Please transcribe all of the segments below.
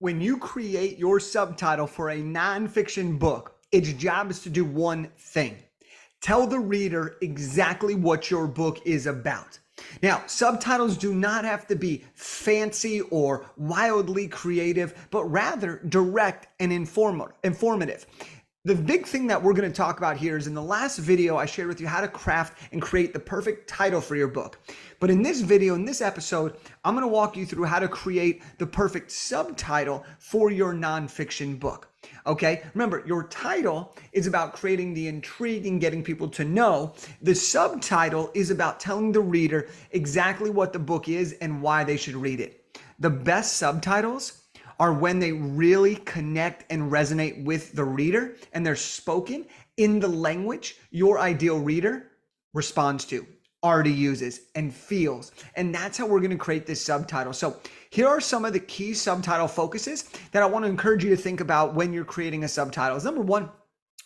When you create your subtitle for a nonfiction book, its job is to do one thing: tell the reader exactly what your book is about. Now, subtitles do not have to be fancy or wildly creative, but rather direct and informative. The big thing that we're going to talk about here is in the last video, I shared with you how to craft and create the perfect title for your book. But in this video, in this episode, I'm going to walk you through how to create the perfect subtitle for your nonfiction book. Okay, remember, your title is about creating the intrigue and getting people to know. The subtitle is about telling the reader exactly what the book is and why they should read it. The best subtitles are when they really connect and resonate with the reader and they're spoken in the language your ideal reader responds to, already uses, and feels. And that's how we're going to create this subtitle. So here are some of the key subtitle focuses that I want to encourage you to think about when you're creating a subtitle. Number one,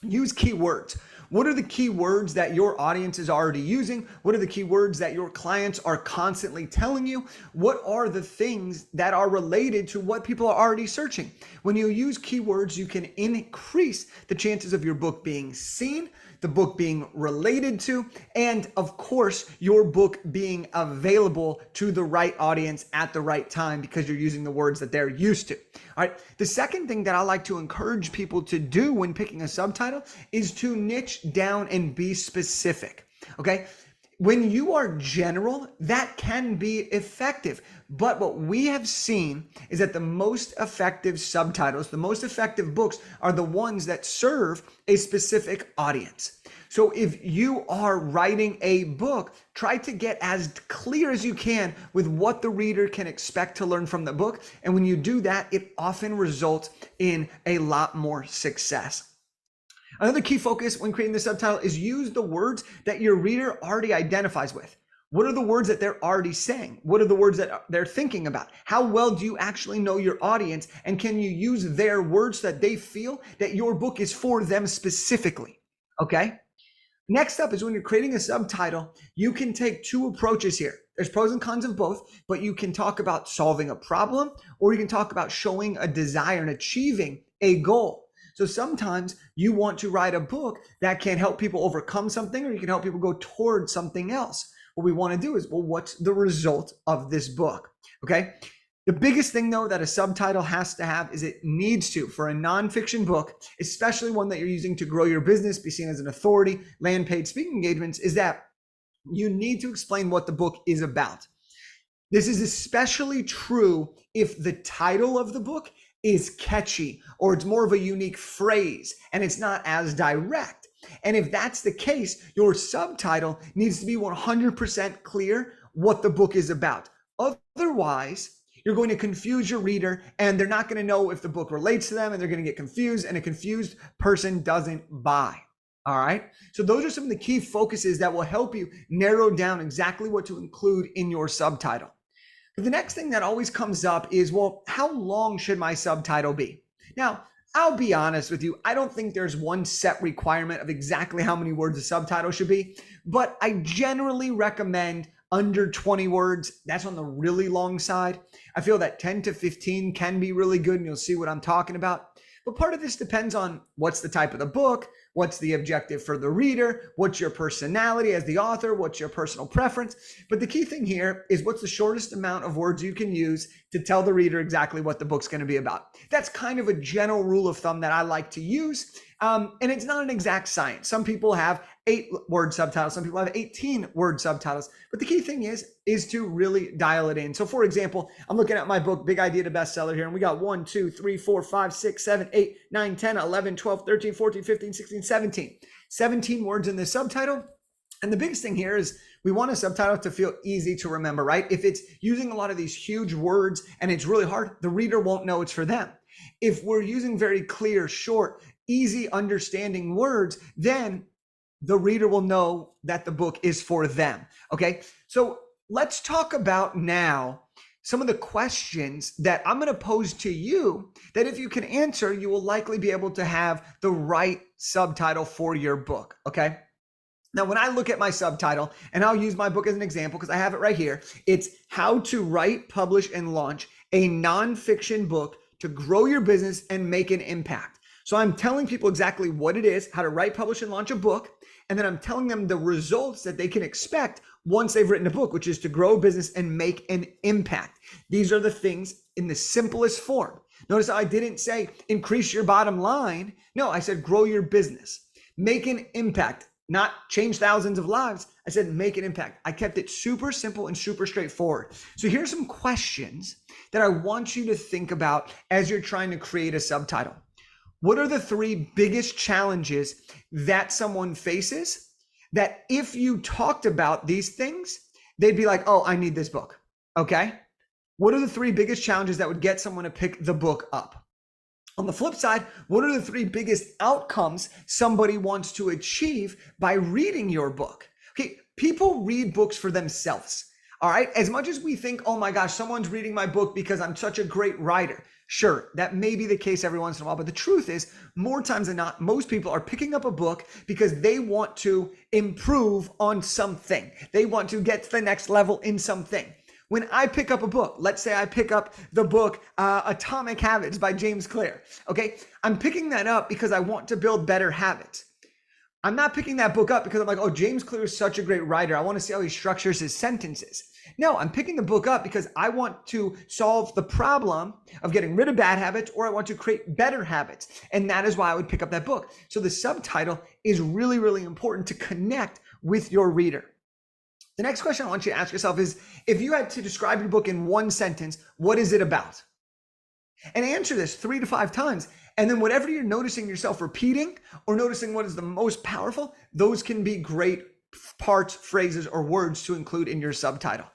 use keywords. What are the key words that your audience is already using? What are the key words that your clients are constantly telling you? What are the things that are related to what people are already searching? When you use keywords, you can increase the chances of your book being seen, the book being related to, and of course, your book being available to the right audience at the right time because you're using the words that they're used to. All right. The second thing that I like to encourage people to do when picking a subtitle is to niche down and be specific. Okay. When you are general, that can be effective. But what we have seen is that the most effective subtitles, the most effective books are the ones that serve a specific audience. So if you are writing a book, try to get as clear as you can with what the reader can expect to learn from the book. And when you do that, it often results in a lot more success. Another key focus when creating the subtitle is use the words that your reader already identifies with. What are the words that they're already saying? What are the words that they're thinking about? How well do you actually know your audience? And can you use their words that they feel that your book is for them specifically? Okay. Next up is when you're creating a subtitle, you can take two approaches here. There's pros and cons of both, but you can talk about solving a problem, or you can talk about showing a desire and achieving a goal. So sometimes you want to write a book that can help people overcome something, or you can help people go towards something else. What we want to do is, well, what's the result of this book? Okay. The biggest thing, though, that a subtitle has to have is it needs to, for a nonfiction book, especially one that you're using to grow your business, be seen as an authority, land paid speaking engagements, is that you need to explain what the book is about. This is especially true if the title of the book is catchy or it's more of a unique phrase and it's not as direct. And if that's the case, your subtitle needs to be 100% clear what the book is about. Otherwise, you're going to confuse your reader and they're not going to know if the book relates to them, and they're going to get confused, and a confused person doesn't buy. All right. So those are some of the key focuses that will help you narrow down exactly what to include in your subtitle. But the next thing that always comes up is, well, how long should my subtitle be? Now, I'll be honest with you. I don't think there's one set requirement of exactly how many words a subtitle should be, but I generally recommend under 20 words. That's on the really long side. I feel that 10 to 15 can be really good, and you'll see what I'm talking about. But part of this depends on what's the type of the book, what's the objective for the reader, what's your personality as the author, what's your personal preference. But the key thing here is what's the shortest amount of words you can use to tell the reader exactly what the book's going to be about. That's kind of a general rule of thumb that I like to use. And it's not an exact science. Some people have 8-word subtitles. Some people have 18-word subtitles. But the key thing is to really dial it in. So for example, I'm looking at my book, Big Idea to Bestseller here, and we got 1, 2, 3, 4, 5, 6, 7, 8, 9, 10, 11, 12, 13, 14, 15, 16, 17. 17 words in the subtitle. And the biggest thing here is we want a subtitle to feel easy to remember, right? If it's using a lot of these huge words and it's really hard, the reader won't know it's for them. If we're using very clear, short, easy understanding words, then the reader will know that the book is for them. Okay. So let's talk about now some of the questions that I'm going to pose to you that if you can answer, you will likely be able to have the right subtitle for your book. Okay. Now, when I look at my subtitle, and I'll use my book as an example because I have it right here, it's How to Write, Publish, and Launch a Nonfiction Book to grow your business and make an impact. So I'm telling people exactly what it is, how to write, publish, and launch a book. And then I'm telling them the results that they can expect once they've written a book, which is to grow a business and make an impact. These are the things in the simplest form. Notice I didn't say increase your bottom line. No, I said grow your business, make an impact, not change thousands of lives. I said make an impact. I kept it super simple and super straightforward. So here's some questions that I want you to think about as you're trying to create a subtitle. What are the 3 biggest challenges that someone faces that if you talked about these things, they'd be like, oh, I need this book, okay? What are the 3 biggest challenges that would get someone to pick the book up? On the flip side, what are the 3 biggest outcomes somebody wants to achieve by reading your book? Okay, people read books for themselves, all right? As much as we think, oh my gosh, someone's reading my book because I'm such a great writer. Sure, that may be the case every once in a while, but the truth is, more times than not, most people are picking up a book because they want to improve on something. They want to get to the next level in something. When I pick up a book, let's say I pick up the book Atomic Habits by James Clear, okay? I'm picking that up because I want to build better habits. I'm not picking that book up because I'm like, oh, James Clear is such a great writer. I want to see how he structures his sentences. No, I'm picking the book up because I want to solve the problem of getting rid of bad habits, or I want to create better habits. And that is why I would pick up that book. So the subtitle is really, really important to connect with your reader. The next question I want you to ask yourself is, if you had to describe your book in 1 sentence, what is it about? And answer this 3 to 5 times. And then whatever you're noticing yourself repeating or noticing what is the most powerful, those can be great parts, phrases, or words to include in your subtitle.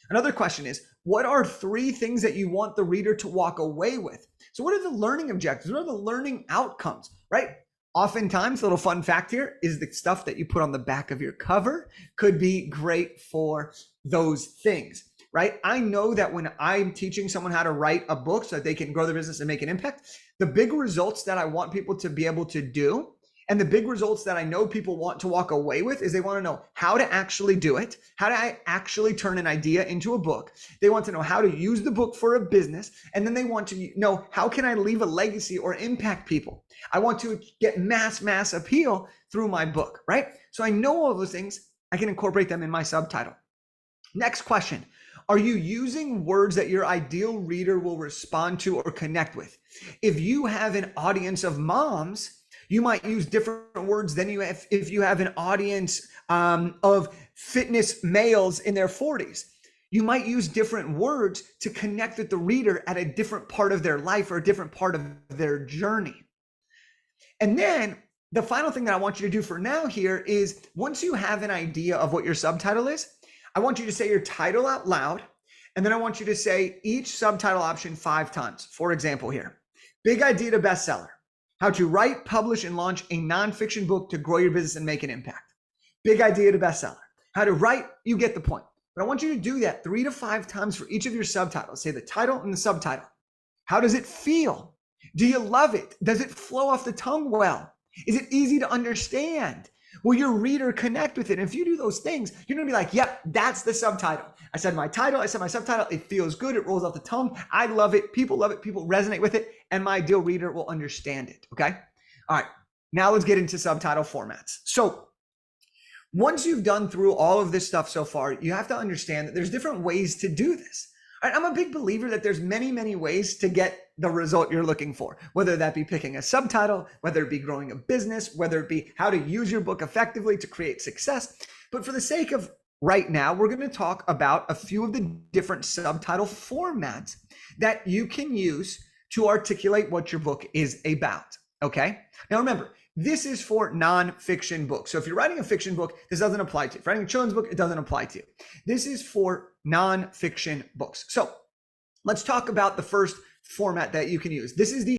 Another question is, what are 3 things that you want the reader to walk away with? So what are the learning objectives? What are the learning outcomes, right? Oftentimes, a little fun fact here is the stuff that you put on the back of your cover could be great for those things, right? I know that when I'm teaching someone how to write a book so that they can grow their business and make an impact, the big results that I want people to be able to do, and the big results that I know people want to walk away with, is they want to know how to actually do it. How do I actually turn an idea into a book? They want to know how to use the book for a business. And then they want to know, how can I leave a legacy or impact people? I want to get mass appeal through my book, right? So I know all those things. I can incorporate them in my subtitle. Next question. Are you using words that your ideal reader will respond to or connect with? If you have an audience of moms, you might use different words than you have if you have an audience of fitness males in their 40s. You might use different words to connect with the reader at a different part of their life or a different part of their journey. And then the final thing that I want you to do for now here is, once you have an idea of what your subtitle is, I want you to say your title out loud. And then I want you to say each subtitle option 5 times. For example here, big idea to bestseller. How to write, publish, and launch a nonfiction book to grow your business and make an impact. Big idea to bestseller. How to write, you get the point. But I want you to do that 3 to 5 times for each of your subtitles. Say the title and the subtitle. How does it feel? Do you love it? Does it flow off the tongue well? Is it easy to understand? Will your reader connect with it? And if you do those things, you're going to be like, yep, that's the subtitle. I said my title, I said my subtitle. It feels good. It rolls off the tongue. I love it. People love it. People resonate with it. And my ideal reader will understand it. Okay. All right. Now let's get into subtitle formats. So once you've done through all of this stuff so far, you have to understand that there's different ways to do this. I'm a big believer that there's many ways to get the result you're looking for, whether that be picking a subtitle, whether it be growing a business, whether it be how to use your book effectively to create success. But for the sake of right now, we're going to talk about a few of the different subtitle formats that you can use to articulate what your book is about. Okay. Now remember, this is for nonfiction books. So if you're writing a fiction book, this doesn't apply to you. If you're writing a children's book, it doesn't apply to you. This is for nonfiction books. So let's talk about the first format that you can use. This is the